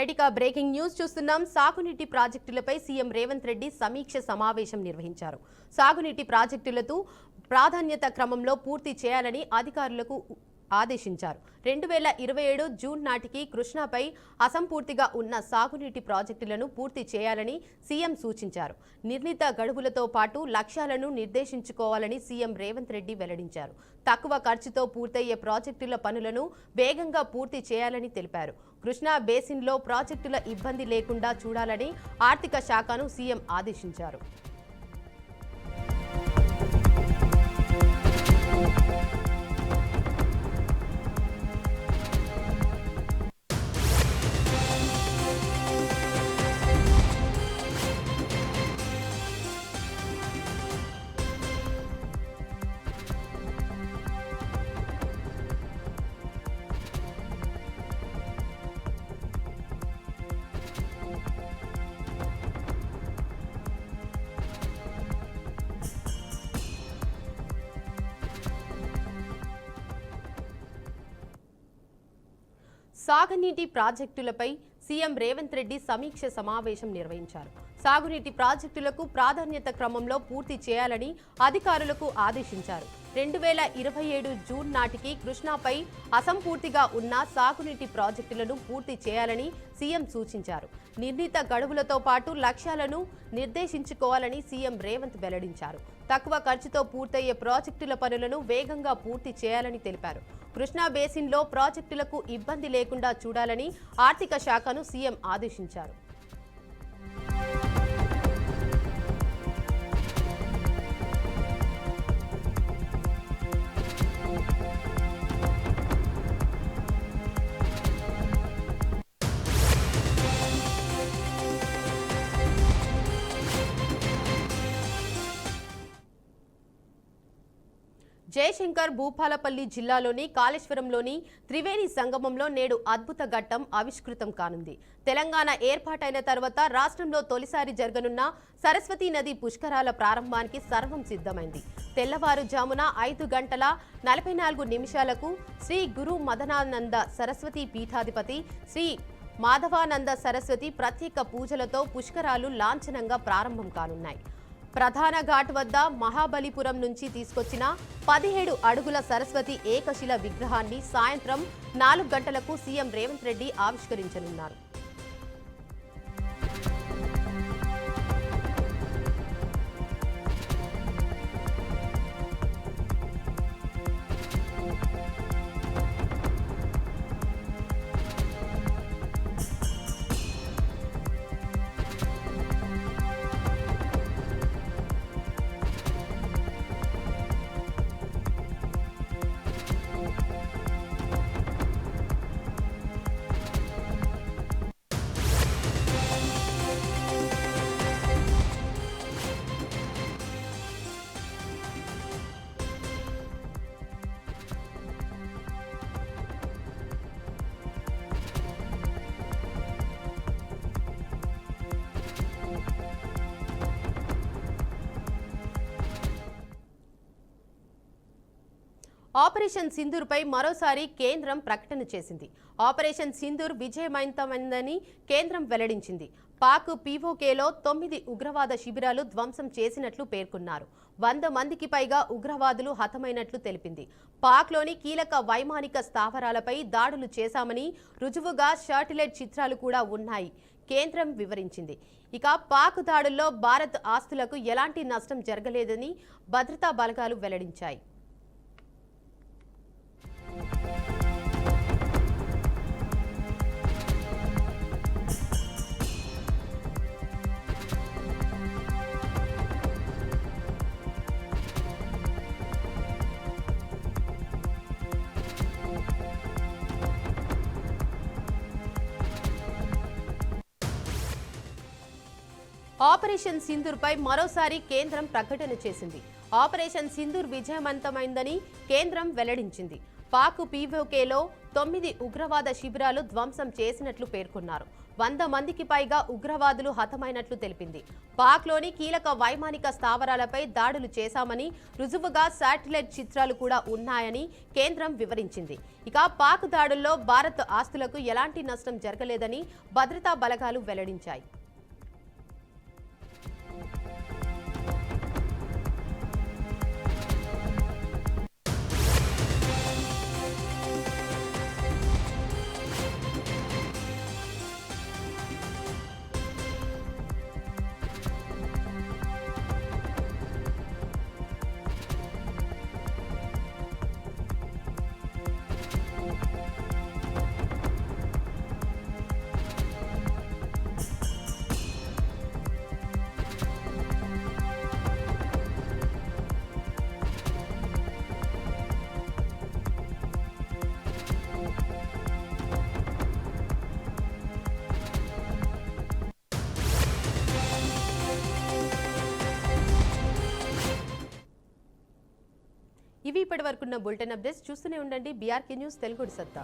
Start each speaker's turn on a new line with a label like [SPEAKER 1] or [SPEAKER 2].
[SPEAKER 1] రైట్గా breaking news చూస్తున్నాం. సాగునీటి ప్రాజెక్టులపై సీఎం రేవంత్ రెడ్డి సమీక్ష సమావేశం నిర్వహించారు. సాగునీటి ప్రాజెక్టులతో ప్రాధాన్యత క్రమంలో పూర్తి చేయాలని అధికారులకు ఆదేశించారు. 2027 జూన్ నాటికి కృష్ణాపై అసంపూర్తిగా ఉన్న సాగునీటి ప్రాజెక్టులను పూర్తి చేయాలని సీఎం సూచించారు. నిర్ణీత గడువులతో పాటు లక్ష్యాలను నిర్దేశించుకోవాలని సీఎం రేవంత్ రెడ్డి వెల్లడించారు. తక్కువ ఖర్చుతో పూర్తయ్యే ప్రాజెక్టుల పనులను వేగంగా పూర్తి చేయాలని తెలిపారు. కృష్ణా బేసిన్లో ప్రాజెక్టుల ఇబ్బంది లేకుండా చూడాలని ఆర్థిక శాఖను సీఎం ఆదేశించారు. సాగునీటి ప్రాజెక్టులపై సీఎం రేవంత్ రెడ్డి సమీక్ష సమావేశం నిర్వహించారు. సాగునీటి ప్రాజెక్టులకు ప్రాధాన్యత క్రమంలో పూర్తి చేయాలని అధికారులకు ఆదేశించారు. 2027 జూన్ నాటికి కృష్ణాపై అసంపూర్తిగా ఉన్న సాగునీటి ప్రాజెక్టులను పూర్తి చేయాలని సీఎం సూచించారు. నిర్ణీత గడువులతో పాటు లక్ష్యాలను నిర్దేశించుకోవాలని సీఎం రేవంత్ వెల్లడించారు. తక్కువ ఖర్చుతో పూర్తయ్యే ప్రాజెక్టుల పనులను వేగంగా పూర్తి చేయాలని తెలిపారు. కృష్ణా బేసిన్లో ప్రాజెక్టులకు ఇబ్బంది లేకుండా చూడాలని ఆర్థిక శాఖను సీఎం ఆదేశించారు. జయశంకర్ భూపాలపల్లి జిల్లాలోని కాళేశ్వరంలోని త్రివేణి సంగమంలో నేడు అద్భుత ఘట్టం ఆవిష్కృతం కానుంది. తెలంగాణ ఏర్పాటైన తర్వాత రాష్ట్రంలో తొలిసారి జరగనున్న సరస్వతీ నది పుష్కరాల ప్రారంభానికి సర్వం సిద్ధమైంది. తెల్లవారుజామున 5:44 శ్రీ గురు మదనానంద సరస్వతి పీఠాధిపతి శ్రీ మాధవానంద సరస్వతి ప్రత్యేక పూజలతో పుష్కరాలు లాంఛనంగా ప్రారంభం కానున్నాయి. ప్రధాన ఘాట్ వద్ద మహాబలిపురం నుంచి తీసుకొచ్చిన 17 అడుగుల సరస్వతి ఏకశిల విగ్రహాన్ని సాయంత్రం 4 గంటలకు సీఎం రేవంత్ రెడ్డి ఆవిష్కరించనున్నారు. ఆపరేషన్ సింధూర్పై మరోసారి కేంద్రం ప్రకటన చేసింది. ఆపరేషన్ సింధూర్ విజయవంతమైందని కేంద్రం వెల్లడించింది. పాక్ పీఓకేలో 9 ఉగ్రవాద శిబిరాలు ధ్వంసం చేసినట్లు పేర్కొన్నారు. 100 మందికి పైగా ఉగ్రవాదులు హతమైనట్లు తెలిపింది. పాక్లోని కీలక వైమానిక స్థావరాలపై దాడులు చేశామని రుజువుగా శాటిలైట్ చిత్రాలు కూడా ఉన్నాయి కేంద్రం వివరించింది. ఇక పాక్ దాడుల్లో భారత్ ఆస్తులకు ఎలాంటి నష్టం జరగలేదని భద్రతా బలగాలు వెల్లడించాయి. ఆపరేషన్ సింధూర్పై మరోసారి కేంద్రం ప్రకటన చేసింది. ఆపరేషన్ సింధూర్ విజయవంతమైందని కేంద్రం వెల్లడించింది. పాక్ పీఓకేలో 9 ఉగ్రవాద శిబిరాలు ధ్వంసం చేసినట్లు పేర్కొన్నారు. 100 మందికి పైగా ఉగ్రవాదులు హతమైనట్లు తెలిపింది. పాక్లోని కీలక వైమానిక స్థావరాలపై దాడులు చేశామని, రుజువుగా శాటిలైట్ చిత్రాలు కూడా ఉన్నాయని కేంద్రం వివరించింది. ఇక పాక్ దాడుల్లో భారత్ ఆస్తులకు ఎలాంటి నష్టం జరగలేదని భద్రతా బలగాలు వెల్లడించాయి. ఇవి ఇప్పటివరకున్న బులెటిన్ అప్డేట్స్. చూస్తూనే ఉండండి బీఆర్కే న్యూస్ తెలుగుడి సత్తా.